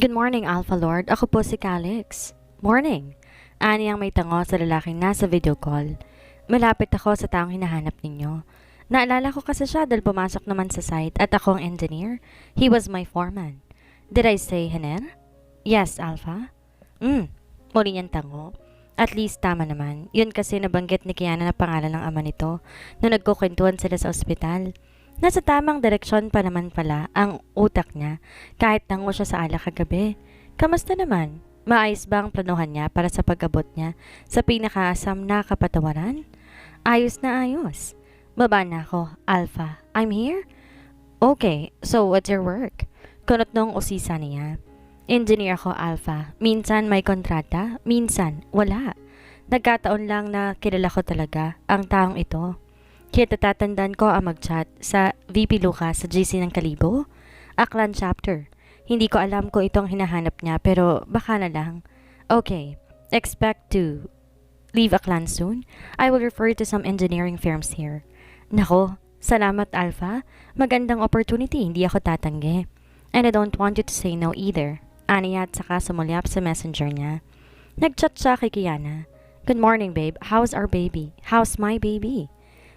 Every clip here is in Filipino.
Good morning, Alpha Lord. Ako po si Calix. Morning. Ani ang may tango sa lalaking nasa video call. Malapit ako sa taong hinahanap ninyo. Naalala ko kasi siya dahil pumasok naman sa site at ako ang engineer. He was my foreman. Did I say Hener? Yes, Alpha. Muli niyang tango. At least tama naman. Yun kasi nabanggit ni Kiana na pangalan ng ama nito na nagkukwentuhan sila sa ospital. Nasa tamang direksyon pa naman pala ang utak niya kahit nango siya sa alak kagabi. Kamusta naman? Maayos ba ang planuhan niya para sa pag-abot niya sa pinakaasam na kapatawaran? Ayos na ayos. Baba na ako, Alpha. I'm here? Okay, so what's your work? Kunot nung usisa niya. Engineer ako, Alpha. Minsan may kontrata, minsan wala. Nagkataon lang na kilala ko talaga ang taong ito. Kaya tatatandaan ko ang mag-chat sa VP Lucas sa GC ng Kalibo. Aklan chapter. Hindi ko alam kung itong hinahanap niya pero baka na lang. Okay, expect to leave Aklan soon. I will refer to some engineering firms here. Nako, salamat Alpha. Magandang opportunity, hindi ako tatanggi. And I don't want you to say no either. Aniya at saka sumulyap sa messenger niya. Nag-chat siya kay Kiana. Good morning babe, how's our baby? How's my baby?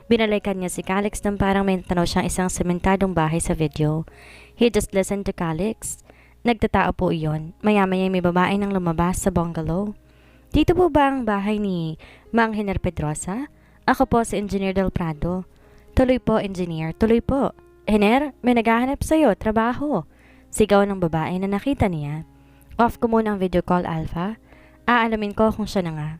Binalikan niya si Calix nang parang may tanaw siyang isang sementadong bahay sa video. He just listened to Calix. Nagtatao po iyon. Maya-maya may babae nang lumabas sa bungalow. Dito po ba ang bahay ni Mang Hener Pedrosa? Ako po si Engineer Del Prado. Tuloy po, Engineer. Tuloy po. Hener, may naghahanap sa'yo. Trabaho. Sigaw ng babae na nakita niya. Off ko muna ang video call, Alpha. Aalamin ko kung siya na nga.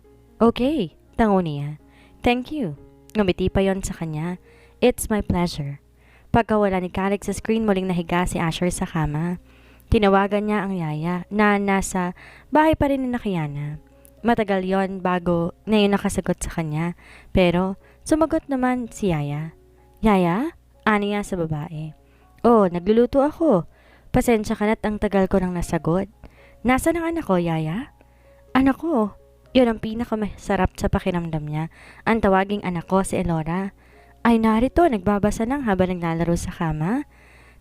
Okay. Tango niya. Thank you. Ngumiti pa yon sa kanya. It's my pleasure. Pagkawala ni Calix sa screen, muling nahiga si Asher sa kama. Tinawagan niya ang yaya na nasa bahay pa rin ni Kiana. Matagal yon bago ngayon nakasagot sa kanya. Pero sumagot naman si yaya. Yaya? Ani niya sa babae. Oh, nagluluto ako. Pasensya ka na't ang tagal ko nang nasagot. Nasaan ang anak ko, yaya? Anak ko? Yun ang pinakamasarap sa pakiramdam niya. Ang tawaging anak ko si Elora. Ay narito, nagbabasa lang habang naglalaro sa kama.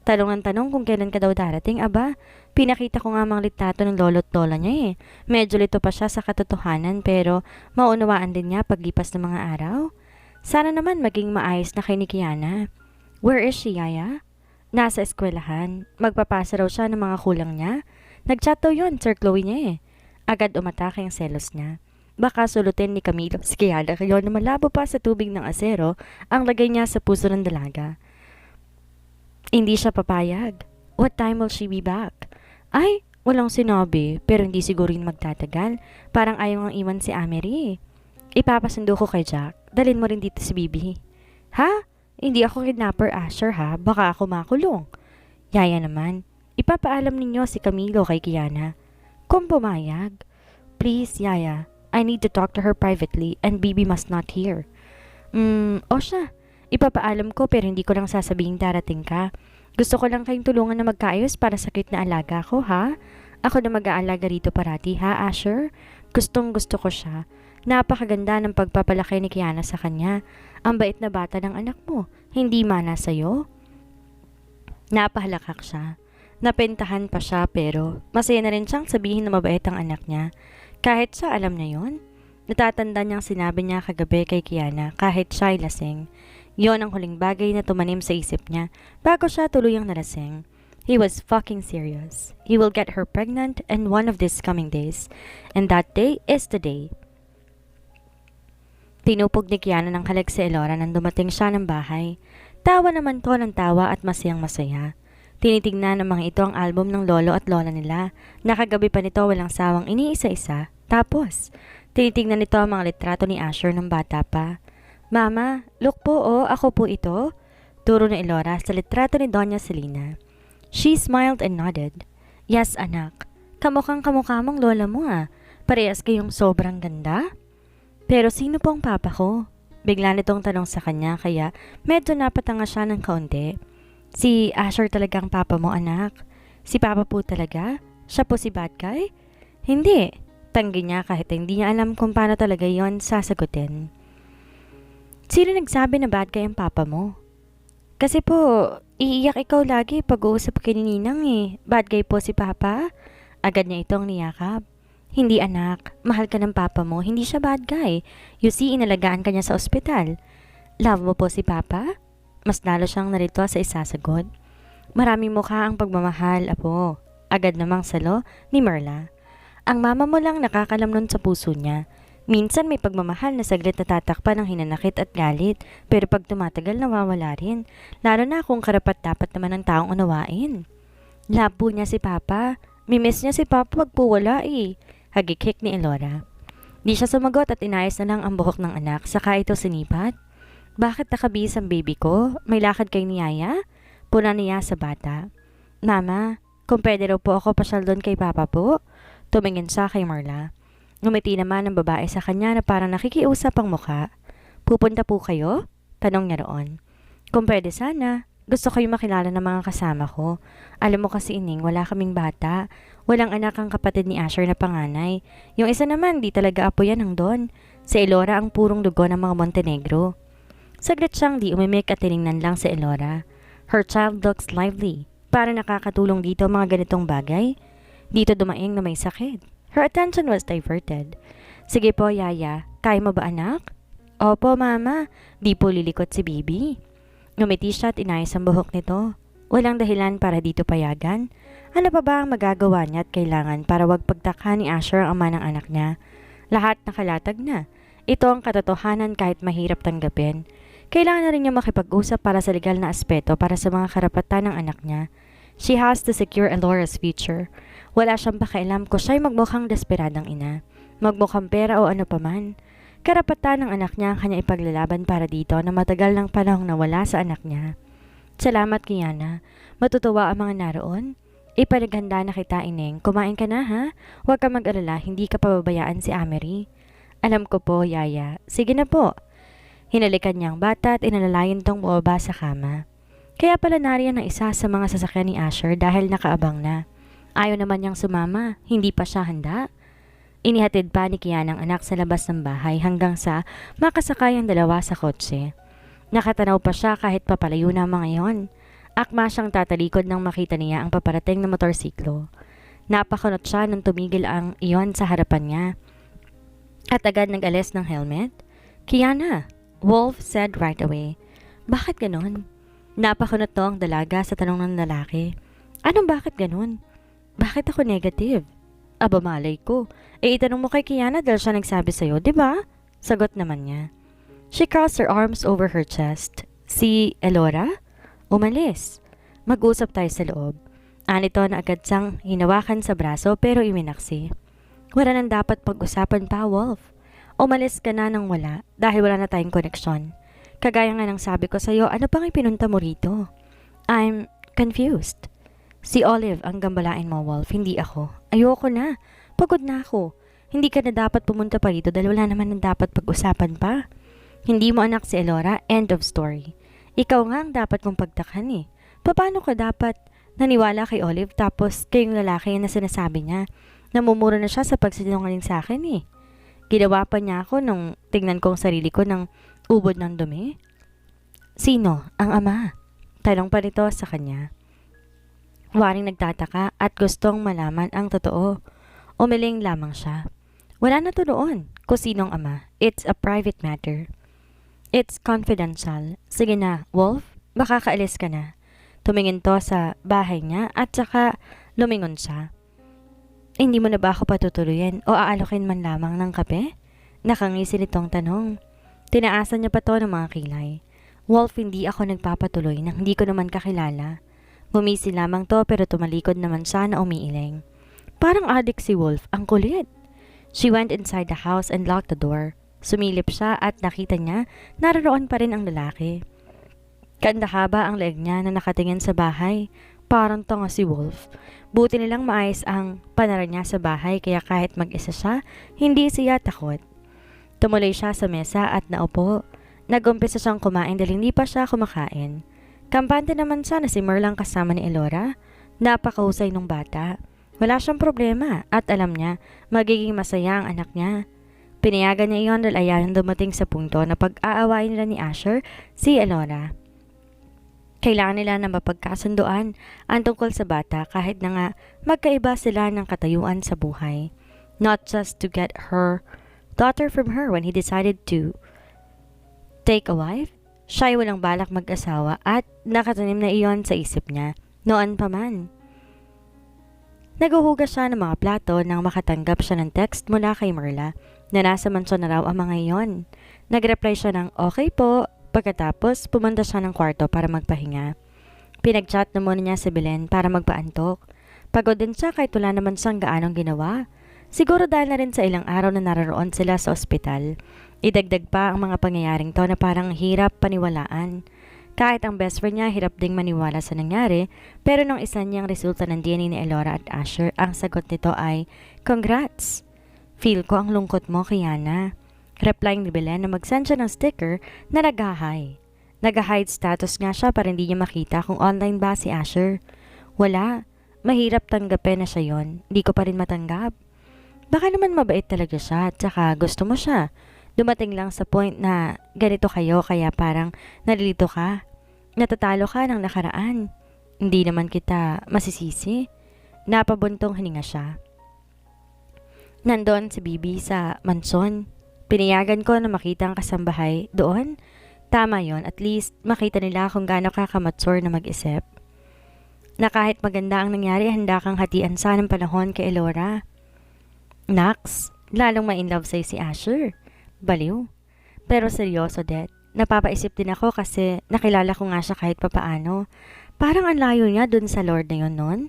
Tanong ng tanong kung kailan ka daw darating. Aba, pinakita ko nga mang litrato ng lolo't lola niya eh. Medyo lito pa siya sa katotohanan pero maunawaan din niya paglipas ng mga araw. Sana naman maging maayos na kay ni Kiana. Where is she, yaya? Nasa eskwelahan. Magpapasa raw siya ng mga kulang niya. Nag-chat daw yun, Sir Chloe niya eh. Agad umatake ang selos niya. Baka sulutin ni Camilo si Kiana kayo na malabo pa sa tubig ng asero ang lagay niya sa puso ng dalaga. Hindi siya papayag. What time will she be back? Ay, walang sinabi pero hindi siguro rin magtatagal. Parang ayaw ang iwan si Amery. Ipapasundo ko kay Jack. Dalhin mo rin dito si Bibi. Ha? Hindi ako kidnapper, Asher ha. Baka ako makulong. Yaya naman. Ipapaalam ninyo si Camilo kay Kiana. Kung pumayag. Please, yaya. I need to talk to her privately and Bibi must not hear. O siya. Ipapaalam ko pero hindi ko lang sasabihin darating ka. Gusto ko lang kayong tulungan na magkaayos para sa cute na alaga ko, ha? Ako na mag-aalaga rito parati, ha, Asher? Gustong gusto ko siya. Napakaganda ng pagpapalaki ni Kiana sa kanya. Ang bait na bata ng anak mo. Hindi mana sa'yo. Napahalakak siya. Napentahan pa siya pero masaya na rin siyang sabihin na mabait ang anak niya. Kahit siya alam niya yon. Natatanda niyang sinabi niya kagabi kay Kiana kahit siya ay lasing. Yon ang huling bagay na tumanim sa isip niya bago siya tuluyang nalasing. He was fucking serious. He will get her pregnant in one of these coming days. And that day is the day. Tinupog ni Kiana ng halik si Elora nang dumating siya ng bahay. Tawa naman to ng tawa at masayang masaya. Tinitingnan ng mga ito ang album ng lolo at lola nila. Nakagabi pa nito walang sawang iniisa-isa. Tapos, tinitingnan nito ang mga litrato ni Asher ng bata pa. Mama, look po oh, ako po ito. Turo ni Elora sa litrato ni Doña Selena. She smiled and nodded. Yes anak, kamukhang kamukha mong lola mo ah. Parehas kayong sobrang ganda. Pero sino po ang papa ko? Bigla nitong tanong sa kanya kaya medyo napatanga siya ng kaunti. Si Asher talagang papa mo, anak? Si papa po talaga? Siya po si bad guy? Hindi. Tanggi niya kahit hindi niya alam kung paano talaga yon sasagutin. Sino nagsabi na bad guy ang papa mo? Kasi po, iiyak ikaw lagi pag-uusap kay ni Ninang eh. Bad guy po si papa? Agad niya itong niyakap. Hindi anak, mahal ka ng papa mo, hindi siya bad guy. You see, inalagaan ka niya sa ospital. Love mo po si papa? Mas lalo siyang narito sa isasagot. Maraming mukha ang pagmamahal, apo. Agad namang salo ni Merla. Ang mama mo lang nakakalam nun sa puso niya. Minsan may pagmamahal na saglit na tatakpan ng hinanakit at galit, pero pag tumatagal nawawala rin, lalo na kung karapat-dapat naman ng taong unawain. Love po niya si papa. Mimiss niya si papa pag po wala eh. Hagikik ni Elora. Di siya sumagot at inayos na lang ang buhok ng anak, saka ito sinipat. Bakit nakabihis ang baby ko? May lakad kay ni Yaya? Puna niya sa bata. Mama, kung pwede raw po ako pasyal doon kay papa po? Tumingin siya kay Marla. Ngumiti naman ang babae sa kanya na parang nakikiusap ang muka. Pupunta po kayo? Tanong niya roon. Kung pwede sana. Gusto kayo makilala ng mga kasama ko. Alam mo kasi Ining, wala kaming bata. Walang anak ang kapatid ni Asher na panganay. Yung isa naman, di talaga apo yan ang Don. Si Elora ang purong dugo ng mga Montenegro. Saglit siyang di umimik at tiningnan lang si Elora. Her child looks lively. Para nakakatulong dito mga ganitong bagay. Dito dumaing na may sakit. Her attention was diverted. Sige po, Yaya. Kaya mo ba anak? Opo, Mama. Di po lilikot si Bibi. Ngumiti siya at inayos ang buhok nito. Walang dahilan para dito payagan. Ano pa ba ang magagawa niya at kailangan para wag pagtakha ni Asher ang ama ng anak niya? Lahat nakalatag na. Ito ang katotohanan kahit mahirap tanggapin. Kailangan na rin niya makipag-usap para sa legal na aspeto para sa mga karapatan ng anak niya. She has to secure Elora's future. Wala siyang pakialam kung siya'y magmukhang desperadang ina. Magmukhang pera o ano paman. Karapatan ng anak niya ang kanya ipaglalaban para dito na matagal ng panahong nawala sa anak niya. Salamat, Kiana. Matutuwa ang mga naroon. Ipanaghanda na kita, Ineng. Kumain ka na, ha? Huwag ka mag-alala, hindi ka pababayaan si Amery. Alam ko po, Yaya. Sige na po. Hinalikan niyang bata at inalalayan tong bumaba sa kama. Kaya pala nariyan ang isa sa mga sasakyan ni Asher dahil nakaabang na. Ayaw naman niyang sumama, hindi pa siya handa. Inihatid pa ni Kiana ang anak sa labas ng bahay hanggang sa makasakay ang dalawa sa kotse. Nakatanaw pa siya kahit papalayo na mga iyon. Akma siyang tatalikod nang makita niya ang paparating na motorsiklo. Napakunot siya nang tumigil ang iyon sa harapan niya. At agad nag-alis ng helmet. Kiana, Wolf said right away. Bakit ganon? Napakunot to ang dalaga sa tanong ng lalaki. Anong bakit ganon? Bakit ako negative? Aba malay ko. Itanong mo kay Kiana dahil siya nagsabi sa'yo, di ba? Sagot naman niya. She crossed her arms over her chest. Si Elora? Umalis. Mag-usap tayo sa loob. Anito na agad siyang hinawakan sa braso pero iminaksi. Wala nang dapat pag-usapan pa, Wolf. Umalis ka na nang wala dahil wala na tayong koneksyon. Kagaya nga ng sabi ko sa'yo, ano pang ipinunta mo rito? I'm confused. Si Olive ang gambalain mo, Wolf, hindi ako. Ayoko na. Pagod na ako. Hindi ka na dapat pumunta pa rito dahil wala naman na dapat pag-usapan pa. Hindi mo anak si Elora, end of story. Ikaw nga ang dapat kong pagtakhan eh. Paano ka dapat naniwala kay Olive tapos kayong lalaki na sinasabi niya? Namumura na siya sa pagsinungaling sa akin eh. Ginawa pa niya ako nung tingnan kong sarili ko ng ubod ng dumi. Sino? Ang ama? Tanong pa nito sa kanya. Waring nagtataka at gustong malaman ang totoo. Umiling lamang siya. Wala na to doon kung sinong ama. It's a private matter. It's confidential. Sige na, Wolf, baka kaalis ka na. Tumingin to sa bahay niya at saka lumingon siya. Hindi mo na ba ako patutuloyin o aalokin man lamang ng kape? Nakangisi nitong tanong. Tinaasan niya pa to ng mga kilay. Wolf, hindi ako nagpapatuloy nang hindi ko naman kakilala. Ngumisi lamang to pero tumalikod naman siya na umiiling. Parang adik si Wolf, ang kulit. She went inside the house and locked the door. Sumilip siya at nakita niya naroon pa rin ang lalaki. Kandahaba ang leeg niya na nakatingin sa bahay. Parang tanga si Wolf. Buti nilang maayos ang panara niya sa bahay kaya kahit mag-isa siya, hindi siya takot. Tumuloy siya sa mesa at naupo. Nag-umpisa siyang kumain dahil hindi pa siya kumakain. Kampante naman siya na si Merlang kasama ni Elora. Napakahusay nung bata. Wala siyang problema at alam niya magiging masaya ang anak niya. Pinayagan niya iyon dahil ayaw dumating sa punto na pag-aawain nila ni Asher si Elora. Kailangan nila na mapagkasunduan ang tungkol sa bata kahit na nga magkaiba sila ng katayuan sa buhay. Not just to get her daughter from her when he decided to take a wife. Siya ay walang balak mag-asawa at nakatanim na iyon sa isip niya. Noon pa man. Naguhugas siya ng mga plato nang makatanggap siya ng text mula kay Merla na nasa mansyon na raw ang mga iyon. Nag-reply siya ng okay po, pagkatapos pumunta siya ng kwarto para magpahinga. Pinag-chat na muna niya si Belen para magpaantok. Pagod din siya kahit wala naman siyang gaanong ginawa. Siguro dahil na rin sa ilang araw na naroon sila sa ospital. Idagdag pa ang mga pangyayaring to na parang hirap paniwalaan. Kahit ang best friend niya hirap ding maniwala sa nangyari, pero nung isa niyang resulta ng DNA ni Elora at Asher, ang sagot nito ay, Congrats! Feel ko ang lungkot mo, Kiana. Replying ni Belen na mag-send siya ng sticker na nag-hi. Nag-hide status nga siya para hindi niya makita kung online ba si Asher. Wala. Mahirap tanggapin na siya yon. Hindi ko pa rin matanggap. Baka naman mabait talaga siya at saka gusto mo siya. Dumating lang sa point na ganito kayo kaya parang nalilito ka. Natatalo ka ng nakaraan. Hindi naman kita masisisi. Napabuntong hininga siya. Nandoon si Bibi sa mansyon. Pinayagan ko na makita ang kasambahay doon. Tama yon, at least makita nila kung gaano ka kamatsur na mag-isip. Na kahit maganda ang nangyari, handa kang hatian sa ng panahon kay Elora. Nax, lalong ma-inlove sa'yo si Asher. Baliw. Pero seryoso, Det. Napapaisip din ako kasi nakilala ko nga siya kahit papaano. Parang ang layo niya dun sa Lord na yun noon.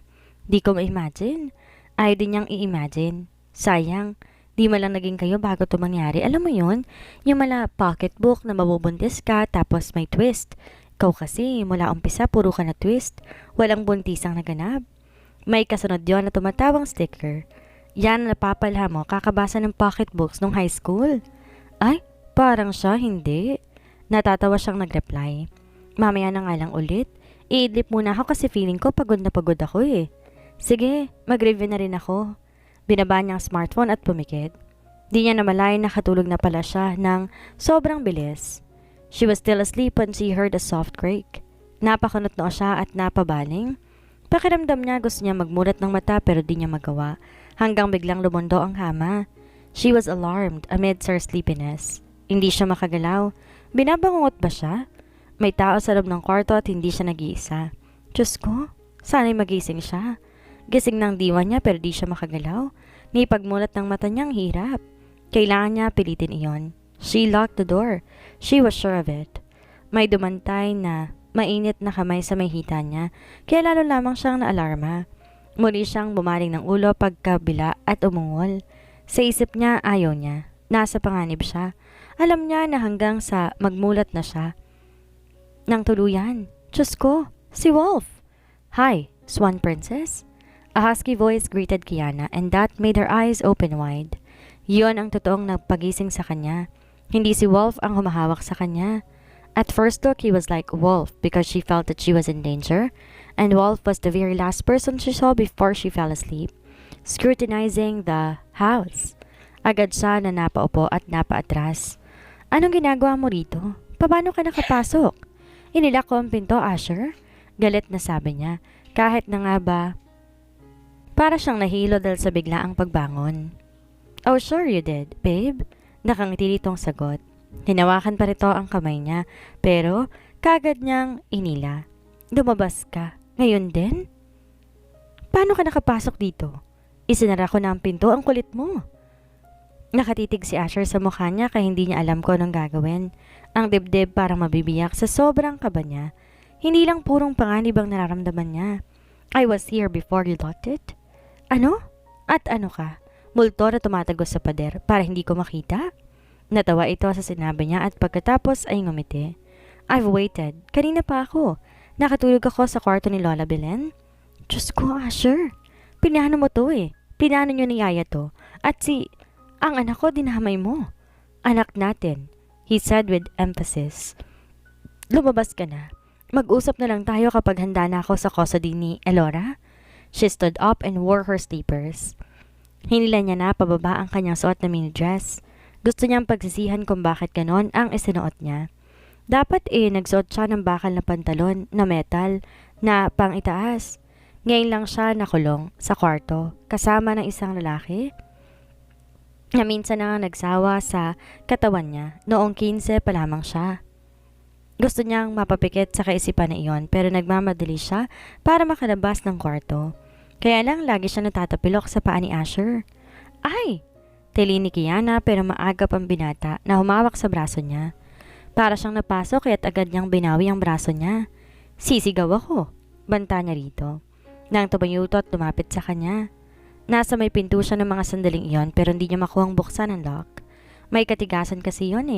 Di ko ma-imagine. Ayaw din niyang i-imagine. Sayang, di malang naging kayo bago ito mangyari. Alam mo yun? Yung mala pocketbook na mabubuntis ka tapos may twist. Ikaw kasi, mula umpisa, puro ka na twist. Walang buntisang naganap. May kasunod yon na tumatawang sticker. Yan ang napapalha mo kakabasa ng pocketbooks nung high school. Ay, parang siya, hindi. Natatawa siyang nag-reply. Mamaya na nga lang ulit. Iidlip muna ako kasi feeling ko pagod na pagod ako eh. Sige, mag-review na rin ako. Binaba niya ang smartphone at pumikit. Di niya namalayan na katulog na pala siya ng sobrang bilis. She was still asleep when she heard a soft creak. Napakunot-noo siya at napabaling. Pakiramdam niya gusto niya magmulat ng mata pero di niya magawa hanggang biglang lumundo ang kama. She was alarmed amid her sleepiness. Hindi siya makagalaw. Binabangungot ba siya? May tao sa loob ng kwarto at hindi siya nag-iisa. Diyos ko, sana'y magising siya. Gising ng diwa niya pero di siya makagalaw. Ni pagmulat ng mata niyang hirap. Kailangan niya pilitin iyon. She locked the door. She was sure of it. May dumantay na mainit na kamay sa may hita niya, kaya lalo lamang siyang naalarma. Muli siyang bumaling ng ulo pagkabila at umungol. Sa isip niya ayaw niya. Nasa panganib siya. Alam niya na hanggang sa magmulat na siya. Nang tuluyan. Diyos ko, si Wolf. Hi, Swan Princess. A husky voice greeted Kiana and that made her eyes open wide. Yun ang totoong nagpagising sa kanya. Hindi si Wolf ang humahawak sa kanya. At first look, he was like Wolf because she felt that she was in danger, and Wolf was the very last person she saw before she fell asleep, scrutinizing the house. Agad siya na napaupo at napaatras. Anong ginagawa mo rito? Paano ka nakapasok? Inilak ko ang pinto, Asher? Galit na sabi niya, kahit na nga ba para siyang nahilo dahil sa biglaang pagbangon. Oh, sure you did, babe. Nakangiti nitong sagot. Hinawakan pa rito ang kamay niya, pero kagad niyang inila. Lumabas ka. Ngayon din? Paano ka nakapasok dito? Isinara ko na ang pinto, ang kulit mo. Nakatitig si Asher sa mukha niya kaya hindi niya alam kung anong gagawin. Ang dibdib parang mabibiyak sa sobrang kaba niya. Hindi lang purong panganib ang nararamdaman niya. I was here before you locked it. Ano? At ano ka? Multo na tumatagos sa pader para hindi ko makita? Natawa ito sa sinabi niya at pagkatapos ay ngumiti. I've waited. Kanina pa ako. Nakatulog ako sa kwarto ni Lola Belen. Diyos ko, Asher. Pinano mo to eh. Pinano niyo ni Yaya to. At ang anak ko dinamay mo. Anak natin, he said with emphasis. Lumabas ka na. Mag-usap na lang tayo kapag handa na ako sa custody ni Elora. She stood up and wore her slippers. Hinila niya na pababa ang kanyang suot na mini dress. Gusto niyang pagsisihan kung bakit ganon ang isinuot niya. Dapat nagsuot siya ng bakal na pantalon na metal na pang itaas. Ngayon lang siya nakulong sa kwarto kasama ng isang lalaki na minsan na nagsawa sa katawan niya noong 15 pa lamang siya. Gusto niyang mapapikit sa kaisipan na iyon pero nagmamadali siya para makalabas ng kwarto. Kaya lang lagi siya natatapilok sa paa ni Asher. Ay! Tili ni Kiana pero maagap ang binata na humawak sa braso niya. Para siyang napasok kaya't agad niyang binawi ang braso niya. Sisigaw ako. Banta niya rito. Nang tumayuto at lumapit sa kanya. Nasa may pinto siya ng mga sandaling iyon pero hindi niya makuhang buksan ang lock. May katigasan kasi yun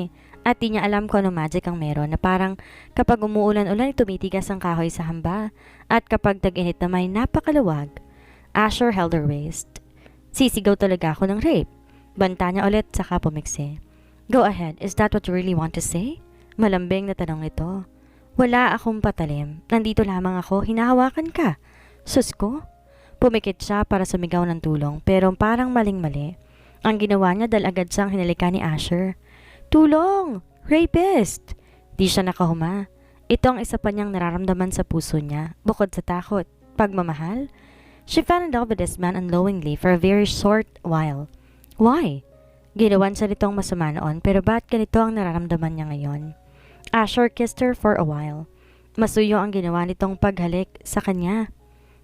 at di niya alam kung ano magic ang meron na parang kapag umuulan-ulan tumitigas ang kahoy sa hamba at kapag tag-init na may napakaluwag. Asher held her waist. Sisigaw talaga ako ng rape. Banta niya ulit saka pumiksi. Go ahead, is that what you really want to say? Malambing na tanong nito. Wala akong patalim. Nandito lamang ako, hinahawakan ka. Sus ko? Pumikit siya para sumigaw ng tulong pero parang maling-mali. Ang ginawa niya dahil agad siyang hinalika ni Asher. Tulong! Rapist! Di siya nakahuma. Ito ang isa pa niyang nararamdaman sa puso niya, bukod sa takot, pagmamahal. She fell in love with this man unknowingly for a very short while. Why? Ginawan siya nitong masama noon pero ba't ganito ang nararamdaman niya ngayon? Asher kissed her for a while. Masuyo ang ginawa nitong paghalik sa kanya.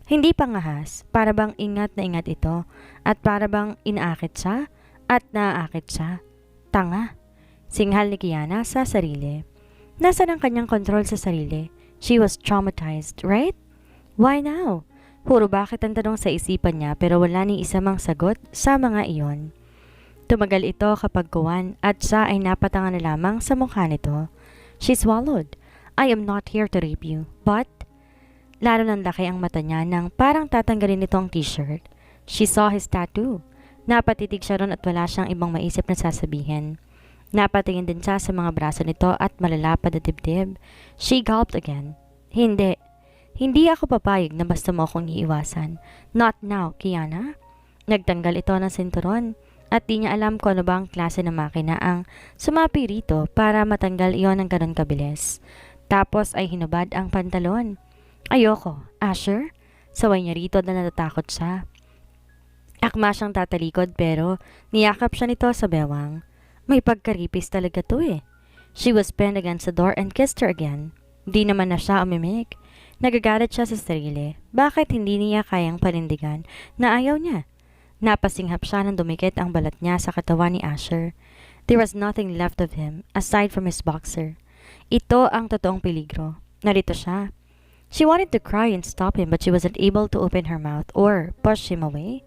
Hindi pangahas, para bang ingat na ingat ito at para bang inaakit siya at naaakit siya. Tanga. Singhal ni Kiana sa sarili. Nasaan ang kanyang kontrol sa sarili? She was traumatized, right? Why now? Puro bakit ang tanong sa isipan niya pero wala ni isa mang sagot sa mga iyon. Tumagal ito kapag kuwan at siya ay napatangan na lamang sa mukha nito. She swallowed. I am not here to rape you, but... Lalo ng laki ang mata niya nang parang tatanggalin nito ang t-shirt. She saw his tattoo. Napatitig siya ron at wala siyang ibang maisip na sasabihin. Napatingin din siya sa mga braso nito at malalapad na dibdib. She gulped again. Hindi. Hindi ako papayag na basta mo akong iiwasan. Not now, Kiana. Nagtanggal ito ng sinturon at di niya alam kung ano ba ang klase ng makina ang sumapi rito para matanggal iyon ng ganun kabilis. Tapos ay hinubad ang pantalon. Ayoko, Asher. Saway niya rito na natatakot siya. Akma siyang tatalikod pero niyakap siya nito sa bewang. May pagkaripis talaga to She was pinned against the door and kissed her again. Di naman na siya umimik. Nagagalit siya sa sarili. Bakit hindi niya kayang panindigan na ayaw niya? Napasinghap siya nang dumikit ang balat niya sa katawan ni Asher. There was nothing left of him aside from his boxer. Ito ang totoong peligro. Narito siya. She wanted to cry and stop him but she wasn't able to open her mouth or push him away.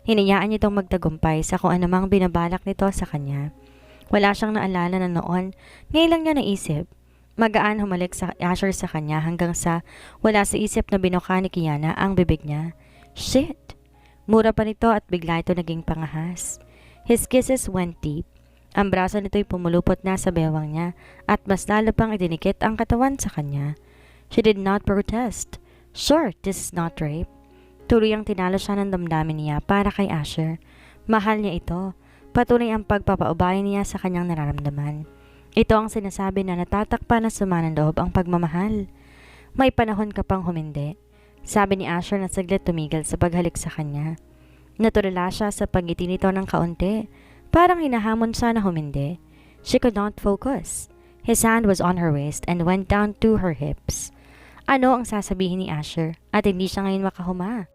Hinayaan niya itong magtagumpay sa kung anumang binabalak nito sa kanya. Wala siyang naalala na noon, ngayon lang niya naisip. Magaan humalik sa Asher sa kanya hanggang sa wala sa isip na binuka ni Kiana ang bibig niya. Shit! Mura pa nito at bigla ito naging pangahas. His kisses went deep. Ang braso nito'y pumulupot na sa bewang niya at mas lalo pang idinikit ang katawan sa kanya. She did not protest. Sure, this is not rape. Tuloy ang tinalo siya ng damdamin niya para kay Asher. Mahal niya ito. Patuloy ang pagpapaubaya niya sa kanyang nararamdaman. Ito ang sinasabi na natatakpan na sama ng loob ang pagmamahal. May panahon ka pang humindi. Sabi ni Asher na saglit tumigil sa paghalik sa kanya. Natulala siya sa pagngiti nito ng kaunti. Parang hinahamon siya na humindi. She could not focus. His hand was on her waist and went down to her hips. Ano ang sasabihin ni Asher at hindi siya ngayon makahuma?